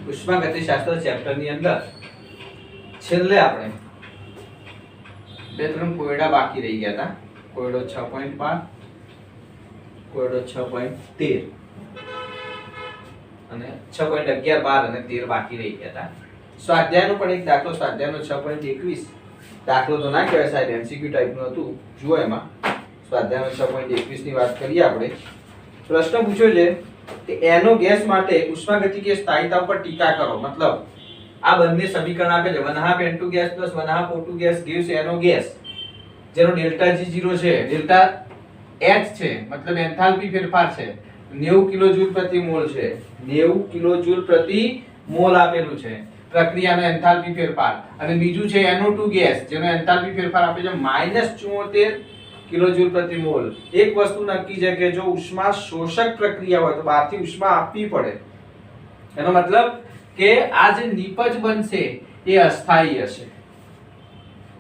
ઉષ્માગતિશાસ્ત્ર chapter ની અંદર છેલ્લે આપણે બે ત્રણ કોયડા બાકી રહી ગયા હતા. કોયડો 6.12, કોયડો 6.13 અને 6.11, 12 અને 13 બાકી રહી ગયા હતા. સ્વાધ્યાયનો પણ એક દાખલો, સ્વાધ્યાયનો 6.21 દાખલો તો ના કહેવાય સાહેબ, એમસીક્યુ ટાઈપનું હતું. જુઓ એમાં સ્વાધ્યાયનો 6.21 ની વાત કરીએ આપણે. પ્રશ્ન પૂછ્યો છે કે એનો ગેસ માટે ઉષ્માગતિકીય સ્થાયીતા પર ટીકા કરો. મતલબ આ બંને સમીકરણ આપે છે 1/2 N2 gas + 1/2 O2 gas gives NO gas, જેનો ડેલ્ટા G0 છે, ડેલ્ટા H છે, મતલબ એન્થાલ્પી ફેરફાર છે 90 કિલોજૂલ પ્રતિ મોલ છે. 90 કિલોજૂલ પ્રતિ મોલ આપેલું છે પ્રક્રિયાનો એન્થાલ્પી ફેરફાર. અને બીજું છે NO2 ગેસ, જેનો એન્થાલ્પી ફેરફાર આપે છે -74 કિલોજૂલ પ્રતિ મોલ. એક વસ્તુ નક્કી છે કે જો ઉષ્મા શોષક પ્રક્રિયા હોય તો બહારથી ઉષ્મા આપવી પડે. એનો મતલબ કે આ જે નિપજ બનશે એ અસ્થાયી હશે.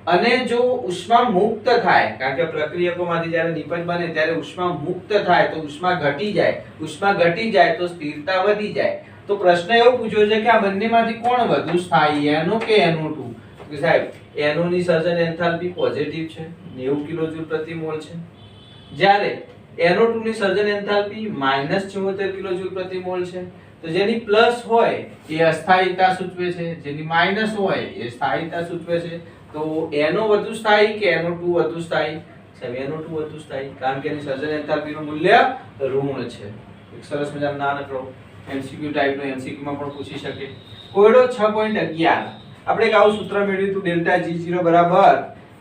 અને જો ઉષ્મા મુક્ત થાય, કારણ કે પ્રક્રિયકોમાંથી જ્યારે નિપજ બને ત્યારે ઉષ્મા મુક્ત થાય તો ઉષ્મા ઘટી જાય, ઉષ્મા ઘટી જાય તો સ્થિરતા વધી જાય. તો પ્રશ્ન એવો પૂછ્યો છે કે આ બંનેમાંથી કોણ વધુ સ્થાયી, NO કે NO2? કે સાહેબ NO ની સર્જન એન્થાલ્પી પોઝિટિવ છે, 90 કિલોજૂલ પ્રતિ મોલ છે, જ્યારે NO2 ની સર્જન એન્થાલ્પી -74 કિલોજૂલ પ્રતિ મોલ છે. તો જેની પ્લસ હોય એ અસ્થાયીતા સૂચવે છે, જેની માઈનસ હોય એ સ્થાયીતા સૂચવે છે. તો NO વધુ સ્થાયી કે NO2 વધુ સ્થાયી? સાહેબ NO2 વધુ સ્થાયી, કારણ કે એની સર્જન એન્થાલ્પીનું મૂલ્ય ઋણ છે. એક સરસ મજાનો નાનકડો એમસીક્યુ ટાઈપનો, એમસીક્યુ માં પણ પૂછી શકે. કોયડો 6.11 આપણે એક આવું સૂત્ર મેળવ્યું હતું, ડેલ્ટા G0 બરાબર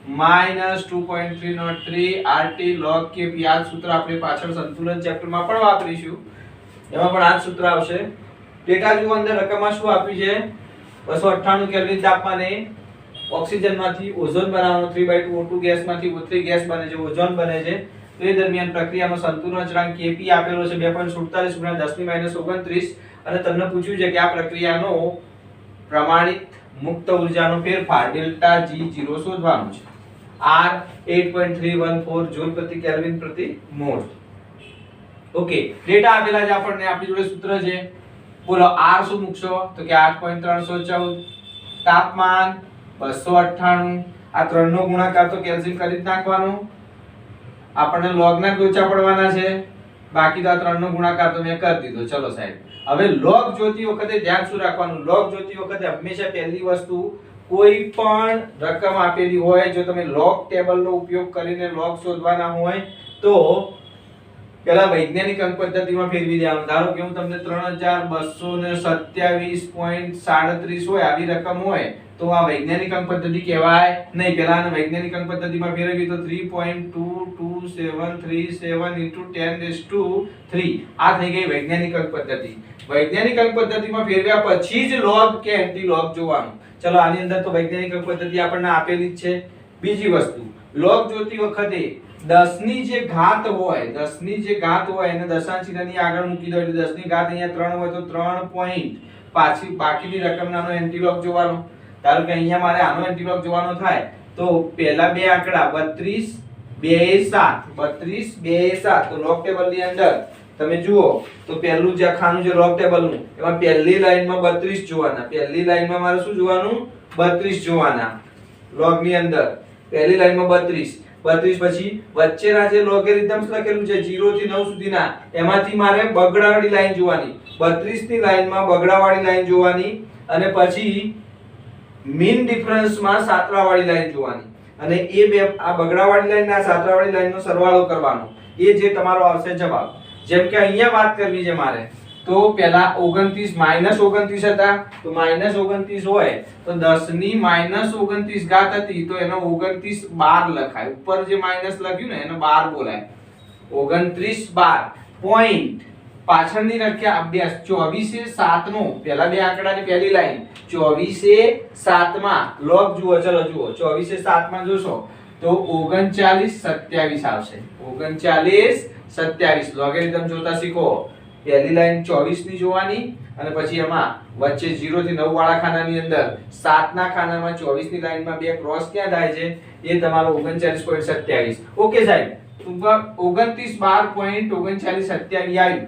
-2.303 RT log Kp. આ સૂત્ર આપણે પાછળ સંતુલન ચેપ્ટરમાં પણ વાપરીશું, એમાં પણ આ સૂત્ર આવશે. ડેટા જુઓ, અંદર રકમમાં શું આપ્યું છે? 298 કેલ્વિન તાપમાને ઓક્સિજનમાંથી ઓઝોન બનાવવાનો, 3/2 O2 ગેસમાંથી O3 ગેસ બને છે, ઓઝોન બને છે. તો એ દરમિયાન પ્રક્રિયાનો સંતુલન અચળાંક Kp આપેલો છે 2.47 × 10⁻−29. અને તમને પૂછ્યું છે કે આ પ્રક્રિયાનો પ્રમાણિત મુક્ત ઉર્જાનો ફેરફાર ડેલ્ટા G0 શોધવાનો છે. R 8.314 જૂલ પ્રતિ કેલ્વિન પ્રતિ મોલ. ઓકે, ડેટા આપેલા છે આપણને, આપણી જોડે સૂત્ર છે. બોલો R શું મૂકશો? તો કે 8.314, તાપમાન 298, આ ત્રણનો ગુણાકાર તો કેલ્શિયમ કરી જ નાખવાનો. આપણને log ના લોચા પડવાના છે, બાકી તો આ ત્રણનો ગુણાકાર તો મેં કરી દીધો. ચલો સાહેબ, હવે log જોતી વખતે ધ્યાન શું રાખવાનું? log જોતી વખતે હંમેશા પહેલી વસ્તુ, કોઈ પણ રકમ આપેલી હોય, જો તમે log ટેબલનો ઉપયોગ કરીને log શોધવાના હોય તો પેલા વૈજ્ઞાનિક અંક પદ્ધતિમાં ફેરવી દેવાનું. ધારો કે હું તમને 3227.37 હોય આવી રકમ હોય તો આ વૈજ્ઞાનિક અંક પદ્ધતિ કહેવાય નહીં. પેલા આને વૈજ્ઞાનિક અંક પદ્ધતિમાં ફેરવી તો 3.223737 * 10⁻³ આ થઈ ગઈ વૈજ્ઞાનિક અંક પદ્ધતિ. વૈજ્ઞાનિક અંક પદ્ધતિમાં ફેરવ્યા પછી જ log કે એન્ટી log જોવાનું. ચલો આની અંદર તો વૈજ્ઞાનિક અંક પદ્ધતિ આપણને આપેલી જ છે. બીજી વસ્તુ, log જોતી વખતે 10 ની જે ઘાત હોય, 10 ની જે ઘાત હોય એને દશાંશ ચિહ્નની આગળ મૂકી દો. એટલે 10 ની ઘાત અહીંયા 3 હોય તો 3 પોઈન્ટ, પાછી બાકીની રકમનો એન્ટી log જોવાનો. ધારો કે અહીંયા મારે આનો એન્ટી log જોવાનો થાય તો પહેલા બે આંકડા 32 2 7, 32 2 7. તો log ટેબલ ની અંદર તમે જુઓ તો પહેલું જે ખાનું છે log ટેબલનું, એમાં પહેલી લાઈનમાં 32 જોવાના. પહેલી લાઈનમાં મારે શું જોવાનું? 32 જોવાના log ની અંદર. પહેલી લાઈનમાં 32 પછી વચ્ચેના જે લોગેરિધમ્સ લખેલું છે 0 થી 9 સુધીના, એમાંથી મારે બગડાવાળી લાઈન જોવાની. 32 ની લાઈનમાં બગડાવાળી લાઈન જોવાની, અને પછી મીન ડિફરન્સમાં સાતરાવાળી લાઈન જોવાની. અને એ બે, આ બગડાવાળી લાઈન અને આ સાતરાવાળી લાઈનનો સરવાળો કરવાનો. એ જે તમારો આવશે જવાબ. જેમ કે અહીંયા વાત કરવી છે મારે તો પહેલા 29 -29 હતા, તો -29 હોય તો 10 ની -29 ઘાત હતી તો એનો 29 12 લખાય. ઉપર જે માઈનસ લખ્યું ને એને 12 બોલાય. 29 12 પોઈન્ટ, પાછળની રખ્યા અભ્યાસ 24 7 નો પહેલા બે આંકડાની પહેલી લાઈન 24 7 માં log જુઓ. ચલો જુઓ, 24 7 માં જોશો તો 39 27 આવશે. 39 27 લોગેરિધમ જોતા શીખો. પહેલી લાઈન 24 ની જોવાની, અને પછી એમાં વચ્ચે 0 થી 9 વાળા ખાનાની અંદર 7 ના ખાનામાં 24 ની લાઈનમાં બે ક્રોસ ક્યાં થાય છે? એ તમારો 39.27. ઓકે સાહેબ, 29 12.39 27 આવ્યું.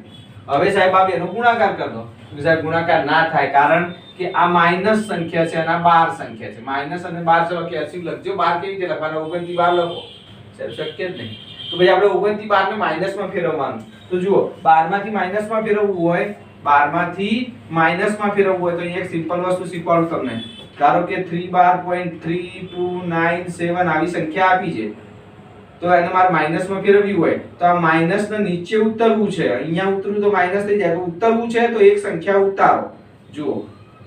હવે સાહેબ આ બેનો ગુણાકાર કરી દો. સાહેબ ગુણાકાર ના થાય, કારણ કે આ માઈનસ સંખ્યા છે અને આ 12 સંખ્યા છે. માઈનસ અને 12 ચલો કેલ્સિયમ લખજો. 12 કેવી રીતે લખવાના? 29 થી 12 લખો. સાહેબ શક્ય જ નહીં. તો ભાઈ આપણે 29 થી 12 ને માઈનસમાં ફેરવવાનું. તો જુઓ 12 માંથી માઈનસમાં ફેરવવું હોય, 12 માંથી માઈનસમાં ફેરવવું હોય તો અહીંયા એક સિમ્પલ વસ્તુ શીખવાડું તમને. ધારો કે 312.3297 આવી સંખ્યા આપી છે, તો એને મારે માઈનસમાં ફેરવવી હોય તો આ માઈનસ ને નીચે ઉતરવું છે. અહીંયા ઉતરવું તો માઈનસ થઈ જાય. તો ઉતરવું છે તો એક સંખ્યા ઉતારો. જુઓ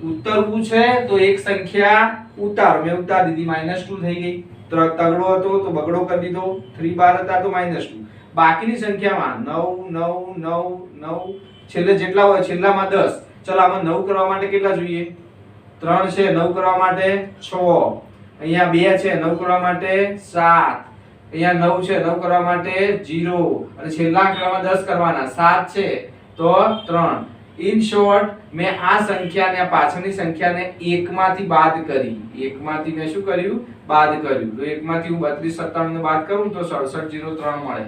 ઉતરવું છે તો એક સંખ્યા ઉતારો. મેં ઉતારી દીધી, -2 થઈ ગઈ. તગડો હતો તો બગડો કરી દીધો. 312 હતા તો -2. બાકીની સંખ્યામાં 9 9 9 9 છેલ્લે જેટલા હોય છેલ્લામાં 10. ચલો આમાં 9 કરવા માટે કેટલા જોઈએ? 3 છે. 9 કરવા માટે 6. અહીંયા 2 છે. 9 કરવા માટે 7. અહીંયા 9 છે. 9 કરવા માટે 0. અને છેલ્લા આંકડામાં 10 કરવાના. 7 છે તો 3. ઇન શોર્ટ મેં આ સંખ્યાને આ પાછળની સંખ્યાને 1 માંથી બાદ કરી. 1 માંથી મેં શું કર્યું? બાદ કર્યું. તો 1 માંથી હું 32 97 ને બાદ કરું તો 6703 મળે.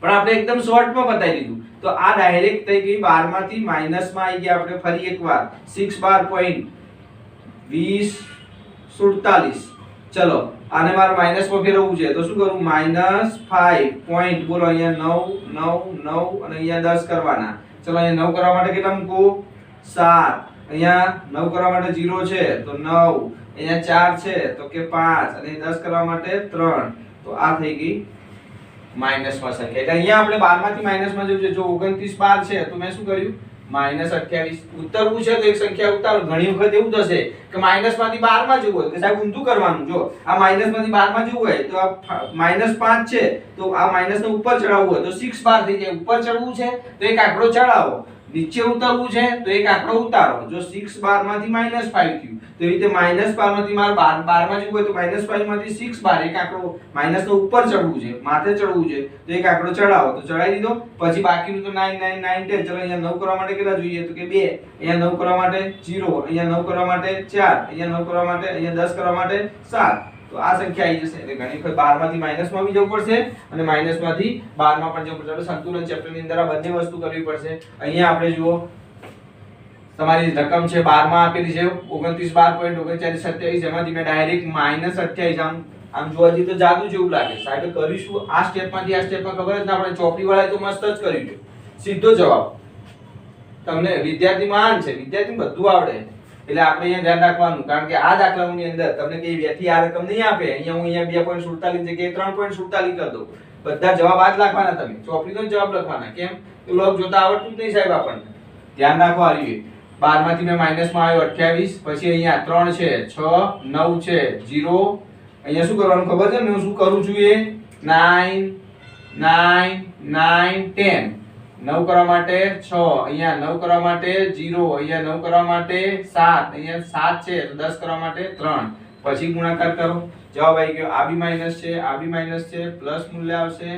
પણ આપણે એકદમ શોર્ટમાં બતાવી દીધું. તો આ ડાયરેક્ટ થઈ ગઈ 12 માંથી માઈનસમાં આવી ગયા. આપણે ફરી એકવાર 612.2047. ચલો આને મારે માઈનસમાં ફેરવવું છે તો શું કરું? -5 પોઈન્ટ બોલો અહીંયા 9 9 9 અને અહીંયા 10 કરવાના. ચલો અહીંયા 9 કરવા માટે કેટલા મૂકું? 7. અહીંયા 9 કરવા માટે 0 છે તો 9. અહીંયા 4 છે તો કે 5 અને 10 કરવા માટે 3. તો આ થઈ ગઈ માઈનસમાં સંખ્યા. એટલે અહીંયા આપણે 12 માંથી માઈનસમાં જવું છે. જો 29 12 છે તો મેં શું કર્યું? -28. ઉતરવું છે તો એક સંખ્યા ઉતારો. ઘણી વખત એવું થશે કે માઈનસ માંથી 12 માં જવું હોય કે સાહેબ ઊંધું કરવાનું. જો આ માઈનસ માંથી 12 માં જવું હોય તો આ -5 છે તો આ માઈનસ ને ઉપર ચડાવવું હોય તો 6 12 થઈ જાય. ઉપર ચડવું છે તો એક આંકડો ચડાવો. નીચે ઉતરવું છે તો એક આંકડો ઉતારો. જો 6 12 માંથી -5 થયું તો એ રીતે -12 માંથી મારે 12 માં જવું હોય તો -5 માંથી 6 12 એક આંકડો માઈનસ નો ઉપર ચડવું છે, માથે ચડવું છે તો એક આંકડો ચડાવો. તો ચડાવી દીધો. પછી બાકીનું તો 9 9 9 10. ચલો અહીંયા 9 કરવા માટે કેટલા જોઈએ? તો કે 2. અહીંયા 9 કરવા માટે 0. અહીંયા 9 કરવા માટે 4. અહીંયા 9 કરવા માટે, અહીંયા 10 કરવા માટે 7. તો આ સંખ્યા આવી જશે. એટલે ઘણી વખત 12 માંથી માઈનસમાં બી જવું પડશે અને માઈનસમાંથી 12 માં પણ જવું પડશે. સંતુલન ચેપ્ટર ની અંદર આ બંને વસ્તુ કરવી પડશે. અહીંયા આપણે જુઓ તમારી રકમ છે 12 માં આપેલી છે 29 12.3927. એમાંથી મેં ડાયરેક્ટ -28 આમ જોવા જઈએ તો જાદુ જેવું લાગે. સાહેબ કરીશું આ સ્ટેપમાંથી આ સ્ટેપમાં ખબર જ ના પડે. ચોપડી વાળાએ તો મસ્ત જ કર્યું છે. સીધો જવાબ. તમને વિદ્યાર્થી મહાન છે, વિદ્યાર્થી બધું આવડે. એટલે આપણે અહીંયા ધ્યાન રાખવાનું, કારણ કે આ દાખલાઓની અંદર તમને કઈ વ્યથી આ રકમ નહીં આપે. અહીંયા હું અહીંયા 2.47 જગ્યાએ 3.47 કરી દઉં. બધા જવાબ આ જ લખવાના. તમે ચોપડીનો જ જવાબ લખવાના. કેમ? તો લોગ જોતા આવડતું જ નહીં સાહેબ આપણને. ધ્યાન રાખવા આવ્યું. 12 માંથી મેં માઈનસમાં આવ્યો 28. પછી અહીંયા 3 છે, 6 9 છે, 0. અહીંયા શું કરવાનું ખબર છે? હું શું કરું છું? એ 9 9 9 10. 9 કરવા માટે 6. અહીંયા 9 કરવા માટે 0. અહીંયા 9 કરવા માટે 7. અહીંયા 7 છે તો 10 કરવા માટે 3. પછી ગુણાકાર કરો. જવાબ આવી ગયો. આ બી માઈનસ છે, આ બી માઈનસ છે, પ્લસ મૂલ્ય આવશે.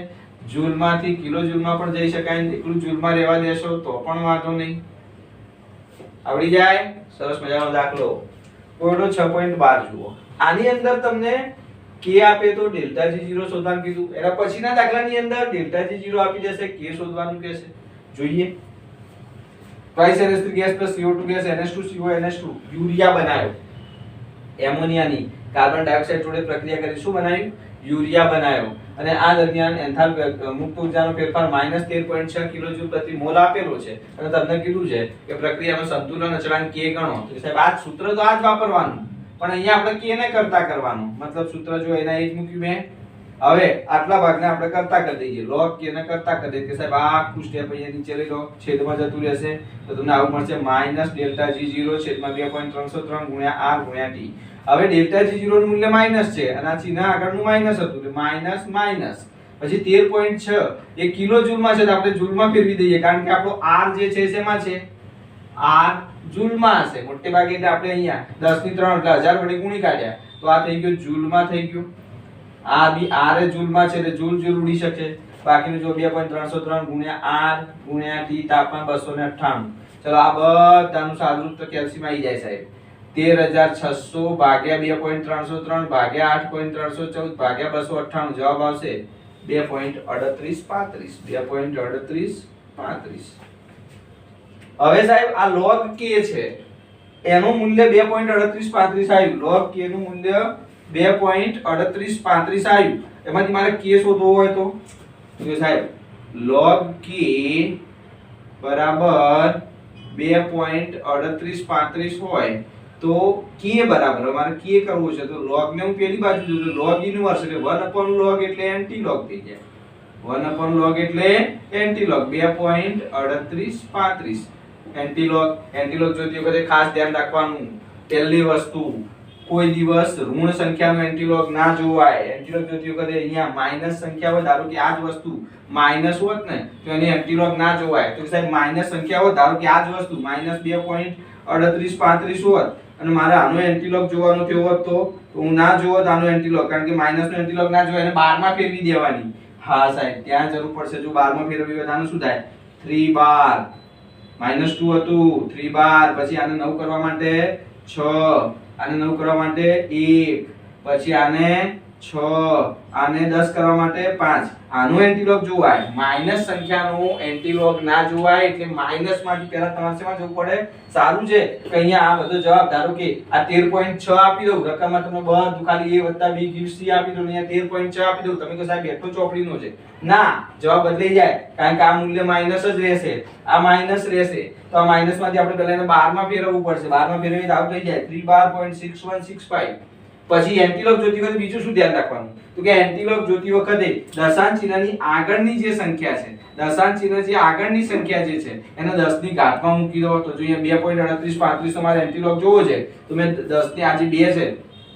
જૂલમાંથી કિલો જૂલમાં પણ જઈ શકાય. એકલું જૂલમાં રહેવા દેશો તો પણ વાંધો નહીં. આવડી જાય. સરસ મજાનો દાખલો. કોડો 6.12 જુઓ. આની અંદર તમને k આપે તો ΔG0 શોધવાનું કીધું. એના પછીના દાખલાની અંદર ΔG0 આપી દેશે, k શોધવાનું કહેશે. જોઈએ. Twice NH3 gas plus CO2 gas NH2CO NH2 urea બનાવ્યો. એમોનિયાની કાર્બન ડાયોક્સાઇડ જોડે પ્રક્રિયા કરી શું બનાવ્યું? યુરિયા બનાવ્યો. અને આ દરમિયાન એન્થાલ્પ મુક્ત ઊર્જાનો ફેરફાર -13.6 કિલોજૂલ પ્રતિ મોલ આપેલો છે. અને તમને કીધું છે કે પ્રક્રિયાનો સંતુલન અચળાંક k ગણો. તો સાહેબ આ સૂત્ર તો આ જ વાપરવાનું, પણ અહીંયા આપણે k ને કરતા કરવાનું. મતલબ સૂત્ર જો એના એ જ મૂક્યું મેં. હવે આટલા ભાગને આપણે કરતા કરી દઈએ. log k ને કરતા કરી દઈએ કે સાહેબ આ આખું સ્ટેપ અહીંયા નીચે લઈ લો, છેદમાં જતું રહેશે તો તમને આવું મળશે -ΔG0 છેદમાં 2.303 ગુણ્યા r ગુણ્યા t. હવે ΔG0 નું મૂલ્ય માઈનસ છે અને આ ચિહ્ન આગળનું માઈનસ હતું એટલે માઈનસ માઈનસ. પછી 13.6 એ કિલો જૂલમાં છે તો આપણે જૂલમાં ફેરવી દઈએ, કારણ કે આપણો r જે છે શેમાં છે? r જૂલમાં હશે મોટે ભાગે. એટલે આપણે અહીંયા 10 ની 3 એટલે 1000 વડે ગુણી કાઢ્યા તો આ થઈ ગયું જૂલમાં થઈ ગયું. આ બી r એ જૂલમાં છે એટલે જૂલ જૂલ ઉડી શકે. બાકીનું જો 2.303 ગુણ્યા r ગુણ્યા t તાપમાન 298. ચલો આ બધાનું સાદુરૂપ તો કેલ્સીમાં આવી જાય સાહેબ. 13600 ભાગ્યા 2.303 ભાગ્યા 8.314 ભાગ્યા 298. જવાબ આવશે 2.3835. 2.3835. હવે સાહેબ આ log k છે એનું મૂલ્ય 2.3835 આવ્યું. log k નું મૂલ્ય 2.3835 આવ્યું. એમાંથી મારે k શોધવો હોય તો જો સાહેબ log k બરાબર 2.3835 હોય તો k બરાબર મારે k કરવું છે તો log ને હું પેલી બાજુ જોઉં log ઇનવર્સ એટલે 1/log એટલે anti-log થઈ જાય. 1/log એટલે anti-log 2.3835 anti-log જોતી વખતે ખાસ ધ્યાન રાખવાનું પહેલી વસ્તુ કોઈ દિવસ ઋણ સંખ્યાનો anti-log ના જોવાય. anti-log જોતી વખતે અહીંયા માઈનસ સંખ્યા હોય ધારો કે આ જ વસ્તુ માઈનસ હોત ને તો એની anti-log ના જોવાય. તો સાહેબ માઈનસ સંખ્યા હોય ધારો કે આ જ વસ્તુ -2.3835 હોત અને મારે આનો anti-log જોવાનો થયો હોત તો હું ના જોવત આનો anti-log કારણ કે માઈનસ નો anti-log ના જોવાય એને 12 માં ફેરવી દેવાની. હા સાહેબ ત્યાં જરૂર પડશે જો 12 માં ફેરવી હોય તો આનું શું થાય 3/12 -2 હતું 3/12 પછી આને 9 કરવા માટે 6 આને 9 કરવા માટે 1 પછી આને 6 આને 10 કરવા માટે 5 આનો anti-log જોવાય. માઈનસ સંખ્યાનો anti-log ના જોવાય એટલે માઈનસ માંથી પહેલા તમારે શેમાં જવું પડે સારું છે કે અહીંયા આ બધો જવાબ ધારો કે આ 13.6 આપી દઉં રકમમાં તમને બધું ખાલી a + b gives c આપી દઉં અહીંયા 13.6 આપી દઉં તમે કહો સાહેબ એટલો ચોપડીનો છે ના જવાબ બદલાઈ જાય કારણ કે આ મૂલ્ય માઈનસ જ રહેશે આ માઈનસ રહેશે તો આ માઈનસ માંથી આપણે પહેલા એને 12 માં ફેરવવું પડશે 12 માં ફેરવીએ તો આવું થઈ જાય 3/12.6165 પછી anti-log જોતી વખતે બીજું શું ધ્યાન રાખવાનું તો કે anti-log જોતી વખતે દશાંશ ચિહ્નની આગળની જે સંખ્યા છે દશાંશ ચિહ્ન જે આગળની સંખ્યા જે છે એને 10 ની ઘાતમાં મૂકી દો તો જો અહીંયા 2.3835 તમારે anti-log જોવો છે તો મેં 10 ની આજે 2 છે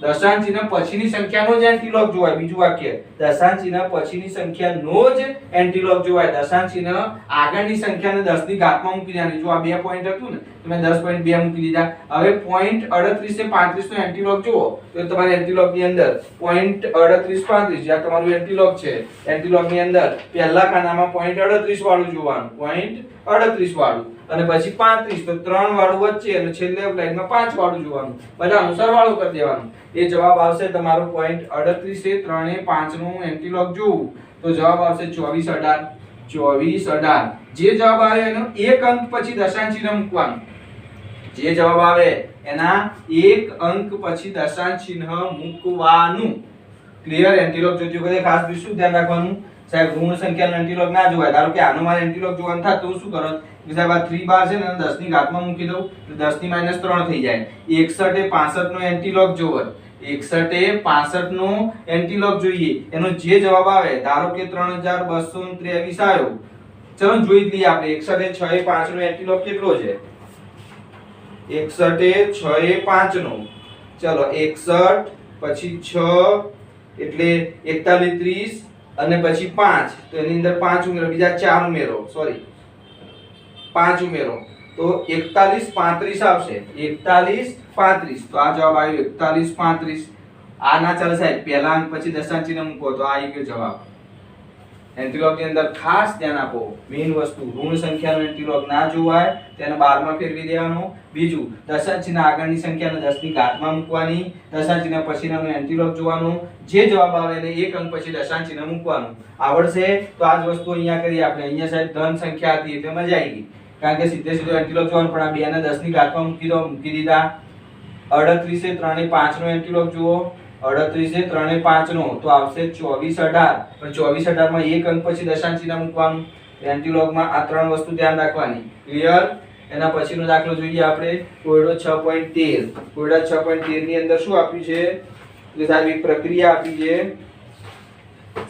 દશાંશ ચિહ્ન પછીની સંખ્યાનો જ anti-log જોવાય. બીજું વાક્ય દશાંશ ચિહ્ન પછીની સંખ્યાનો જ anti-log જોવાય. દશાંશ ચિહ્ન આગળની સંખ્યાને 10 ની ઘાતમાં મૂકી દેવાની. જો આ 2 પોઈન્ટ હતું ને તો મેં 10.2 મૂકી દીધા. હવે 0.38 થી 35 નો anti-log જુઓ તો તમારે anti-log ની અંદર 0.3835 જ્યાં તમારું anti-log છે anti-log ની અંદર પહેલા ખાનામાં 0.38 વાળું જોવાનું 0.38 વાળું અને પછી 35 તો 3 વાળું વચ્ચે અને છેલ્લે લાઈનમાં 5 વાળું જોવાનું બધા અનુસાર વાળું કરી દેવાનું. એ જવાબ આવશે તમારો 0.38 છે 3 એ 5 નું anti-log જોવું તો જવાબ આવશે 2418 જે જવાબ આવે એનો એક અંક પછી દશાંશ ચિહ્ન મૂકવાનું જે જવાબ આવે એના એક અંક પછી દશાંશ ચિહ્ન મૂકવાનું. ક્લિયર. anti-log જોતી વખતે ખાસ શું ધ્યાન રાખવાનું સાહેબ ઋણ સંખ્યાનો anti-log ના જોવાય. ધારો કે આનો મારે anti-log જોવાનું થાય તો શું કરત કે સાહેબ આ 3/12 છે ને 10 ની ઘાતમાં મૂકી દઉં તો 10 ની -3 થઈ જાય. 61 એ 65 નો anti-log જોવત 61 એ 65 નો anti-log જોઈએ એનો જે જવાબ આવે ધારો કે 3223 આવ્યો ચલો જોઈ લઈએ આપણે 61 એ 6 એ 5 નો anti-log કેટલો છે 61 એ 6 એ 5 નો ચલો 61 પછી 6 એટલે 41 30 અને પછી 5 તો એની અંદર 5 ઉમેરો બીજા 4 ઉમેરો સોરી 5 ઉમેરો તો 41 35 આવશે 41 35 તો આ જવાબ આવ્યો 41 35 આ ના ચાલે સાહેબ પહેલા અંક પછી દશાંશ ચિહ્ન મૂકો તો આ આવી ગયો જવાબ. anti-log ની અંદર ખાસ ધ્યાન આપો મેઈન વસ્તુ ઋણ સંખ્યાનો anti-log ના જોવાય તેને 12 માં ફેરવી દેવાનો. બીજું દશાંશ ચિહ્ન આગળની સંખ્યાને 10 ની ઘાતમાં મૂકવાની દશાંશ ચિહ્ન પછીનાનો anti-log જોવાનું જે જવાબ આવે એને એક અંક પછી દશાંશ ચિહ્ન મૂકવાનું. આવડશે તો આ જ વસ્તુ અહીંયા કરી આપણે અહીંયા સાહેબ ધન સંખ્યા હતી એટલે મજા આવી ગઈ કારણ કે સીધે સીધો anti-log જોવાનું પણ આ 2 ને 10 ની ઘાતમાં મૂકી દીધા. 38 એ 3 એ 5 નો anti-log જુઓ 38 એ 3 એ 5 નો તો આવશે 2418 પણ 2418 માં એક અંક પછી દશાંશ ચિહ્ન મૂકવાનું. anti-log માં આ ત્રણ વસ્તુ ધ્યાન રાખવાની. ક્લિયર. એના પછીનો દાખલો જોઈએ આપણે કોયડો 6.13 કોયડા 6.13 ની અંદર શું આપ્યું છે એટલે સાહેબ એક પ્રક્રિયા આપી છે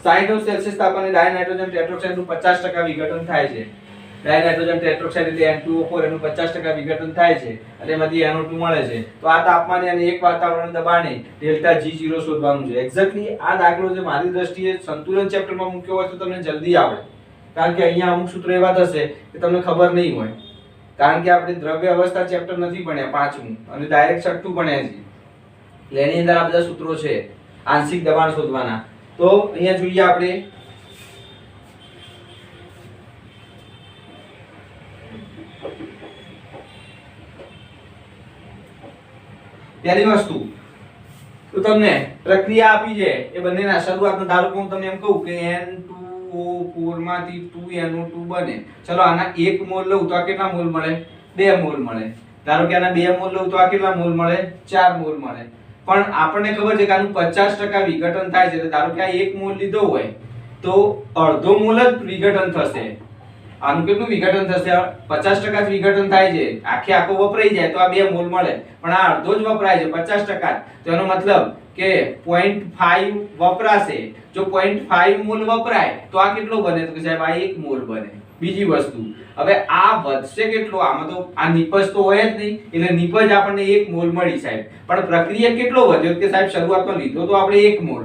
60 સેલ્સિયસ તાપમાને ડાયનાઇટ્રોજન ટેટ્રોક્સાઇડ નું 50% વિઘટન થાય છે. ડાયનાઇટ્રોજન ટેટ્રોક્સાઇડ એટલે N2O4 એનું 50% વિઘટન થાય છે અને એમાંથી NO2 મળે છે. તો આ તાપમાને અને એક વાતાવરણ દબાણે ડેલ્ટા G0 શોધવાનું છે. એક્ઝેક્ટલી આ દાખલો જે મારી દ્રષ્ટિએ સંતુલન ચેપ્ટરમાં મૂક્યો હોય તો તમને જલ્દી આવડે કારણ કે અહીંયા અમુક સૂત્રો એવા થશે કે તમને ખબર નહીં હોય કારણ કે આપણે દ્રવ્ય અવસ્થા ચેપ્ટર નથી ભણ્યા પાંચમું અને ડાયરેક્ટ છઠ્ઠું ભણ્યા છે એટલે એની અંદર આ બધા સૂત્રો છે આંશિક દબાણ શોધવાના. તો અહીંયા જોઈએ આપણે પહેલી વસ્તુ તો તમને પ્રક્રિયા આપી છે એ બંનેના શરૂઆતનો ધારો કે હું તમને એમ કહું કે N2O4 માંથી 2NO2 બને. ચલો આના 1 મોલ લઉં તો આ કેટલા મોલ મળે 2 મોલ મળે. ધારો કે આના 2 મોલ લઉં તો આ કેટલા મોલ મળે? 4 મોલ મળે. પણ આપણને ખબર છે કે આનું 50% વિઘટન થાય છે. ધારો કે આ 1 મોલ લીધો હોય તો અડધો મોલ જ વિઘટન થશે. આનું કેટલું વિઘટન થશે? 50% જ વિઘટન થાય છે. આખો વપરાઈ જાય તો આ 2 મોલ મળે. પણ આ અડધો જ વપરાય છે 50%. તો એનો મતલબ કે 0.5 વપરાશે. જો 0.5 મોલ વપરાય તો આ કેટલો બને? તો કે સાહેબ આ 1 મોલ બને. બીજી વસ્તુ, હવે આ વધશે કેટલો? આમાં તો આ નિપજ તો હોય જ નહીં, એટલે નિપજ આપણને 1 મોલ મળી સાહેબ. પણ પ્રક્રિયા કેટલો વધ્યો? કે સાહેબ શરૂઆતમાં લીધો તો આપણે 1 મોલ.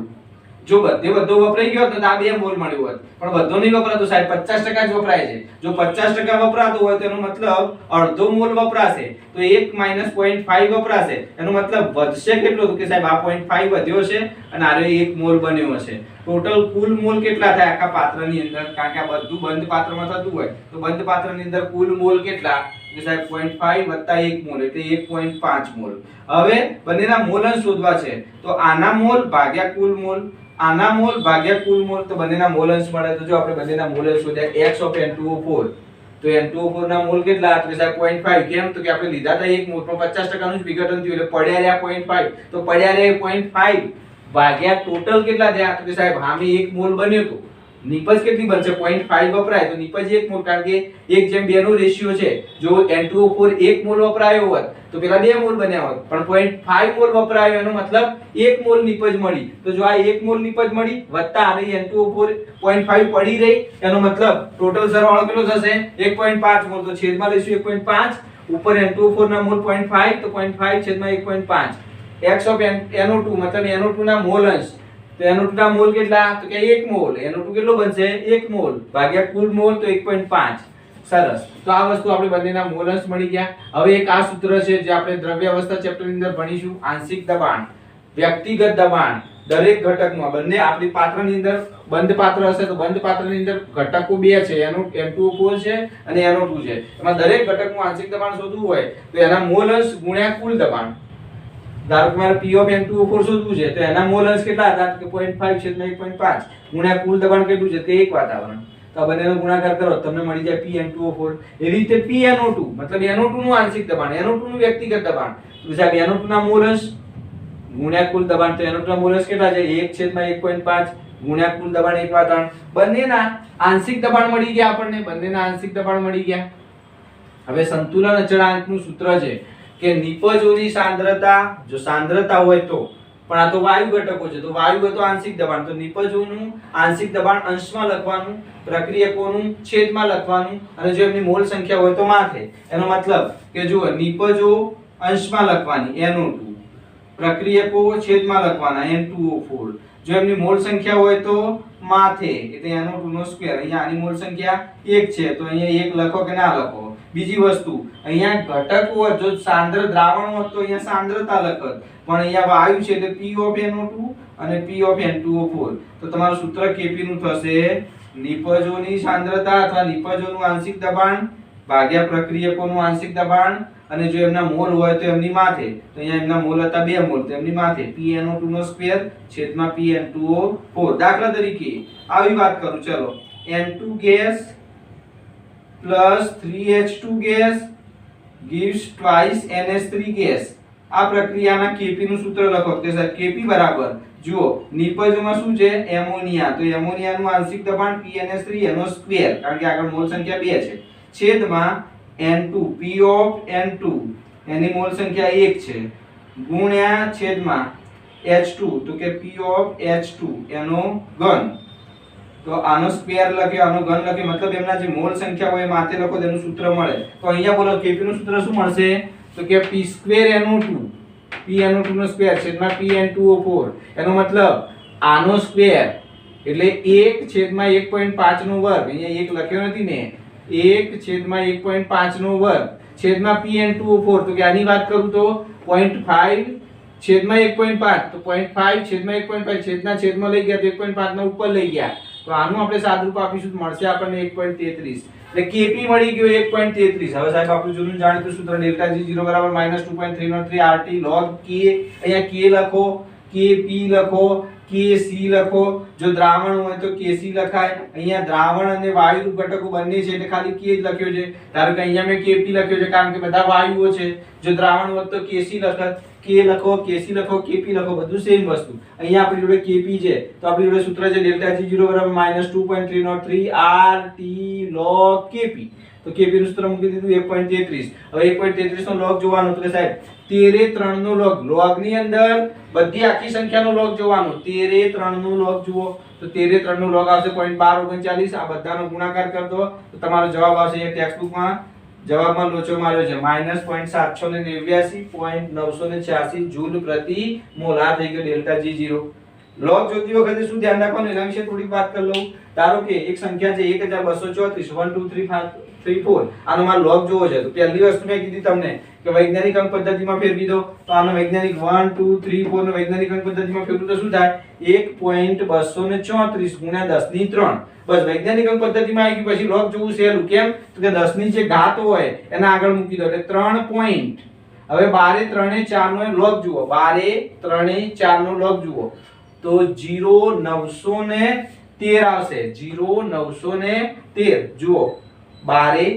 જો બધો વપરાઈ ગયો તો આ 2 મોલ મળ્યો હોત. પણ બધો નહીં વપરાતો સાહેબ, 50% જ વપરાય છે. જો 50% વપરાતો હોય તો એનો મતલબ અડધો મોલ વપરાશે. તો 1 - 0.5 વપરાશે. એનો મતલબ વધશે કેટલો? તો કે સાહેબ આ 0.5 વધ્યો છે અને આરે 1 મોલ બન્યો હશે. ટોટલ કુલ મોલ કેટલા થાય આખા પાત્રની અંદર? કારણ કે આ બધું બંધ પાત્રમાં થતું હોય તો બંધ પાત્રની અંદર કુલ મોલ કેટલા? કે સાહેબ 0.5 + 1 મોલ એટલે 1.5 મોલ. હવે બંનેના મોલ અંશ શોધવા છે. તો આના મોલ ભાગ્યા કુલ મોલ, આના મોલ ભાગ્યા કુલ મોલ, તો બંનેના મોલ અંશ મળે. તો જો આપણે બંનેના મોલ અંશ શોધ્યા x of N2O4. તો N2O4 ના મોલ કેટલા? તો સાહેબ 0.5. કેમ? તો કે આપણે લીધા હતા 1 મોલ પણ 50% નું જ વિઘટન થયું એટલે પડ્યા રહ્યા 0.5. તો પડ્યા રહ્યા 0.5 ભાગ્યા ટોટલ કેટલા થયા? તો કે સાહેબ હામે 1 મોલ બન્યો તો નિપજ કેટલી બનશે? 0.5 વપરાય તો નિપજ 1 મોલ, કારણ કે 1:2 નો રેશિયો છે. જો N2O4 1 મોલ વપરાયો હોત તો પેલા 2 મોલ બન્યા હોત. પણ 0.5 મોલ વપરાયો એનો મતલબ 1 મોલ નિપજ મળી. તો જો આ 1 મોલ નિપજ મળી વત્તા આ N2O4 0.5 પડી રહી, એનો મતલબ ટોટલ સરવાળો કેટલો થશે? 1.5 મોલ. તો છેદમાં લઈશું 1.5. ઉપર N2O4 ના મોલ 0.5 તો 0.5 છેદમાં 1.5. x of NO2 મતલબ NO2 ના મોલ અંશ. તો NO2 ના મોલ કેટલા? તો કે 1 મોલ. NO2 કેટલો બનશે? 1 મોલ ભાગ્યા કુલ મોલ તો 1.5. સરસ. તો આ વસ્તુ આપણે બંનેના મોલ અંશ મળી ગયા. હવે એક આ સૂત્ર છે જે આપણે દ્રવ્ય અવસ્થા ચેપ્ટર ની અંદર ભણીશું. આંશિક દબાણ, વ્યક્તિગત દબાણ દરેક ઘટકમાં. બંને આપણી પાત્રની અંદર બંધ પાત્ર હશે તો બંધ પાત્રની અંદર ઘટકો 2 છે. N2O4 છે અને NO2 છે. એમાં દરેક ઘટકનું આંશિક દબાણ શોધવું હોય તો એના મોલ અંશ ગુણ્યા કુલ દબાણ. ધારો કે મારે P of N2O4 શોધવું છે તો એના મોલ અંશ કેટલા હતા? કે 0.5 છેદમાં 1.5 ગુણ્યા કુલ દબાણ કેટલું છે? તે એક વાતાવરણ. તો આ બંનેનો ગુણાકાર કરો તમને મળી જાય P N2O4. એવી રીતે P NO2 મતલબ NO2 નું આંશિક દબાણ, NO2 નું વ્યક્તિગત દબાણ. તો સાહેબ NO2 ના મોલ અંશ ગુણ્યા કુલ દબાણ. તો NO2 ના મોલ અંશ કેટલા છે? 1 છેદમાં 1.5 ગુણ્યા કુલ દબાણ એક વાતાવરણ. બંનેના આંશિક દબાણ મળી ગયા આપણને. બંનેના આંશિક દબાણ મળી ગયા. હવે સંતુલન અચળાંકનું સૂત્ર છે કે નિપજોની સાંદ્રતા, જો સાંદ્રતા હોય તો, પણ આ તો વાયુ ઘટકો છે તો વાયુ હોય તો આંશિક દબાણ. તો નિપજોનું આંશિક દબાણ અંશમાં લખવાનું, પ્રક્રિયકોનું છેદમાં લખવાનું અને જો એમની મોલ સંખ્યા હોય તો માથે. એનો મતલબ કે જુઓ નિપજો અંશમાં લખવાની NO2, પ્રક્રિયકો છેદમાં લખવાના N2O4. જો એમની મોલ સંખ્યા હોય તો માથે એટલે NO2 નો સ્ક્વેર. અહીંયા આની મોલ સંખ્યા 1 છે તો અહીંયા 1 લખો કે ના લખો. બીજી વસ્તુ, અહીંયા ઘટકો જો સાંદ્ર દ્રાવણ હોત તો અહીંયા સાંદ્રતા લખત, પણ અહીંયા વાયુ છે એટલે P of NO2 અને P of N2O4. તો તમારું સૂત્ર Kp નું થશે નિપજોની સાંદ્રતા અથવા નિપજોનું આંશિક દબાણ ભાગ્યા પ્રક્રિયકોનું આંશિક દબાણ અને જો એમના મોલ હોય તો એમની માથે. તો અહીંયા એમના મોલ હતા 2 મોલ તો એમની માથે P NO2 નો સ્ક્વેર છેદમાં P N2O4. દાખલા તરીકે આવી વાત કરું, ચલો N2 gas plus 3H2 gas gives twice NH3 gas. આ પ્રક્રિયાના Kp નું સૂત્ર લખો કે સર Kp બરાબર જુઓ નિપજમાં શું છે? એમોનિયા. તો એમોનિયાનું આંશિક દબાણ PNH3 એનો સ્ક્વેર, કારણ કે આગળ મોલ સંખ્યા 2 છે, છેદમાં N2 P of N2 any mall સંખ્યા 1 છે ગુણ્યા છેદમાં H2 તો કે P of H2 એનો ઘન. તો આનો સ્ક્વેર લખ્યો, આનો ઘન લખ્યો, મતલબ એમના જે મોલ સંખ્યા હોય માથે લખો તેનું સૂત્ર મળે. તો અહીંયા બોલો Kp નું સૂત્ર શું મળશે? તો કે P² NO2, P NO2 નો સ્ક્વેર છેદમાં P N2O4. એનો મતલબ આનો સ્ક્વેર એટલે 1 છેદમાં 1.5 નો વર્ગ. અહીંયા 1 લખ્યો નથી ને, 1 છેદમાં 1.5 નો વર્ગ છેદમાં P N2O4. તો કે આની વાત કરું તો 0.5 છેદમાં 1.5 તો 0.5 છેદમાં 1.5 છેદના છેદમાં લઈ ગયા તો 1.5 ના ઉપર લઈ ગયા. તો આનું આપણે સાદુરૂપ આપીશું તો મળશે આપણને 1.33. એટલે Kp મળી ગયો 1.33. હવે સાહેબ આપણું જૂનું જાણીતું સૂત્ર ડેલ્ટા G0 બરાબર -2.303 RT log K. અહીંયા K લખો, Kp લખો, Kc લખો. જો દ્રાવણ હોય તો Kc લખાય. અહીંયા દ્રાવણ અને વાયુ ઘટકો બંને છે એટલે ખાલી K જ લખ્યો છે. ધારો કે અહીંયા મેં Kp લખ્યો છે કારણ કે બધા વાયુઓ છે. જો દ્રાવણ હોત તો Kc લખત. K લખો, Kc લખો, Kp લખો, બધું સેમ વસ્તુ. અહીંયા આપણી જોડે Kp છે તો આપણી જોડે સૂત્ર છે ΔG0 -2.303 RT log Kp. તો Kp નું સૂત્ર મૂકી દીધું 1.33. હવે 1.33 નો log જોવાનો તો કે સાહેબ 13 નો log. log ની અંદર બધી આખી સંખ્યાનો log જોવાનો. 13 નો log જુઓ તો 13 નો log આવશે 0.1239. આ બધાનો ગુણાકાર કર દો તો તમારો જવાબ આવશે. એ ટેક્સ્ટ બુકમાં જવાબમાં લોચો માર્યો છે -0.789 0.986 જૂલ પ્રતિ મોલ. આ થઈ ગયો ΔG0. log જોતી વખતે શું ધ્યાન રાખવાનું એના વિશે થોડીક વાત કરી લઉં. ધારો કે એક સંખ્યા છે 1234 1 2 3 5 3 4. આનો મારે log જોવો છે તો પહેલી વસ્તુ મેં કીધી તમને કે વૈજ્ઞાનિક અંક પદ્ધતિમાં ફેરવી દો. તો આનો વૈજ્ઞાનિક 1 2 3 4 નો વૈજ્ઞાનિક અંક પદ્ધતિમાં ફેરવું તો શું થાય 1.234 ગુણ્યા 10 ની 3. બસ વૈજ્ઞાનિક અંક પદ્ધતિમાં આવી ગયું. પછી log જોવું સહેલું. કેમ તો કે 10 ની જે ઘાત હોય એના આગળ મૂકી દો એટલે 3 પોઈન્ટ. હવે 12 3 4 નો log જુઓ. 12 3 4 નો log જુઓ તો 0.913 આવશે. 0.913 જુઓ 12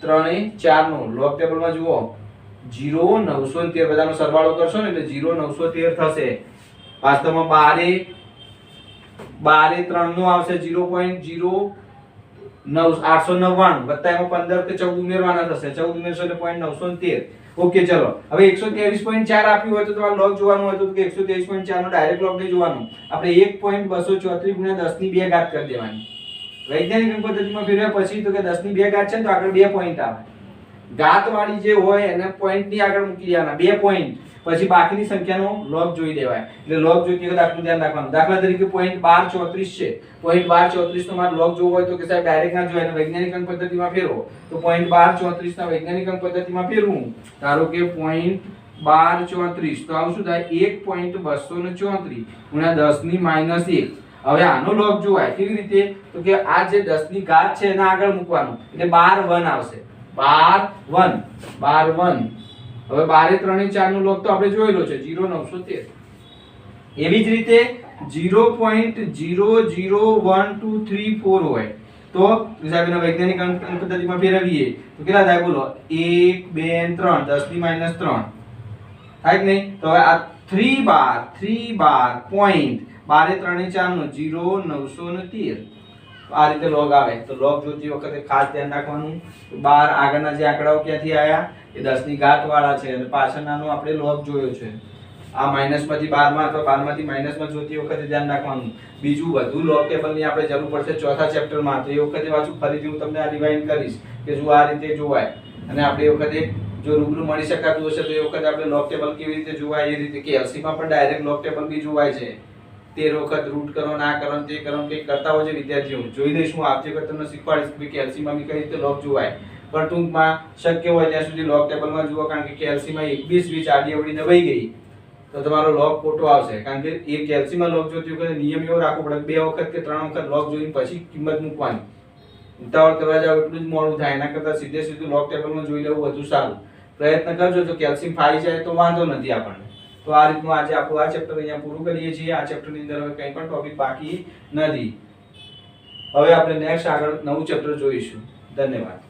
3 4 નો log ટેબલમાં જુઓ 0.913 બધાનો સરવાળો કરશો ને એટલે 0.913 થશે. વાસ્તવમાં 12 3 નો આવશે 0.0899 વત્તા એમાં 15 કે 14 ઉમેરવાના થશે. 14 ઉમેરશો એટલે 0.913. ઓકે ચલો. હવે 123.4 આપ્યું હોય તો તમારે log જોવાનું હોય તો કે 123.4 નો ડાયરેક્ટ log નહીં જોવાનું. આપણે 1.234 ગુણ્યા 10 ની 2 ઘાત કરી દેવાની. વૈજ્ઞાનિક અંક પદ્ધતિમાં ફેરવ્યા પછી તો કે 10 ની 2 ઘાત છે ને તો આગળ 2 પોઈન્ટ આવે. ઘાત વાળી જે હોય એને પોઈન્ટ ની આગળ મૂકી દેવાના 2 પોઈન્ટ. પછી બાકીની સંખ્યાનો log જોઈ દેવાય. એટલે log જોતી વખતે આટલું ધ્યાન રાખવાનું. દાખલા તરીકે 0.1234 છે. 0.1234 નો મારે log જોવો હોય તો કે સાહેબ ડાયરેક્ટ ના જોવાય. વૈજ્ઞાનિક અંક પદ્ધતિમાં ફેરવો તો 0.1234 ના વૈજ્ઞાનિક અંક પદ્ધતિમાં ફેરવું. ધારો કે 0.1234 તો આવું શું થાય 1.234 ગુણ્યા 10 ની -1. હવે આનો log જોવાય કેવી રીતે તો કે આ જે 10 ની ઘાત છે એના આગળ મૂકવાનું એટલે 12 1 આવશે. 12 1. હવે 12 3 4 નો log તો આપણે જોયેલો છે 0.913. એવી જ રીતે 0.001234 હોય તો સાહેબના વૈજ્ઞાનિક અંક પદ્ધતિમાં ફેરવીએ તો કેટલા થાય બોલો 1 2 3 10 ની -3 થાય કે નહીં. તો હવે આ 3 બાર પોઈન્ટ 12 3 4 નો 0.913 આ રીતે log આવે. તો log જોતી વખતે ખાસ ધ્યાન રાખવાનું. 12 આગળના જે આંકડાઓ ક્યાંથી આયા એ 10 ની ઘાત વાળા છે અને પાછળનાનો આપણે log જોયો છે. આ માઈનસ માંથી 12 માં અથવા 12 માંથી માઈનસ માં જોતી વખતે ધ્યાન રાખવાનું. બીજું વધુ log ટેબલ ની આપણે જરૂર પડશે ચોથા ચેપ્ટર માં. તો એ વખતે પાછું ફરીથી હું તમને આ રિવાઇન્ડ કરીશ કે જો આ રીતે જોવાય. અને આપણે એ વખતે જો રૂબરૂ મળી શકાતું હશે તો એ વખતે આપણે log ટેબલ કેવી રીતે જોવાય એ રીતે કે LC માં પણ ડાયરેક્ટ log ટેબલ બી જોવાય છે. 13 વખત રૂટ કરો ના કરો તે કરો કંઈક કરતા હોય છે વિદ્યાર્થીઓ. જોઈ લઈશ હું આવતી વખત તમને શીખવાડીશ કે LC માં બી કઈ રીતે log જોવાય. પણ ટૂંકમાં શક્ય હોય ત્યાં સુધી log ટેબલમાં જુઓ કારણ કે LC માં 21 સ્વિચ આડી અવળી દબાઈ ગઈ તો તમારો log ખોટો આવશે. કારણ કે એ LC માં log જોતી વખતે નિયમ એવો રાખવો પડે 2 વખત કે 3 વખત log જોઈને પછી કિંમત મૂકવાની. ઉતાવળ કરવા જાવ એટલું જ મોડું થાય. એના કરતાં સીધું log ટેબલમાં જોઈ લેવું વધુ સારું. પ્રયત્ન કરજો તો કેલ્શિયમ ફાઈ જાય તો વાંધો નથી આપણને. તો આ રીતનું આજે આપણું આ ચેપ્ટર અહીંયા પૂરું કરીએ છીએ. આ ચેપ્ટરની અંદર હવે કંઈ પણ ટોપિક બાકી નથી. હવે આપણે નેક્સ્ટ આગળ નવું ચેપ્ટર જોઈશું. ધન્યવાદ.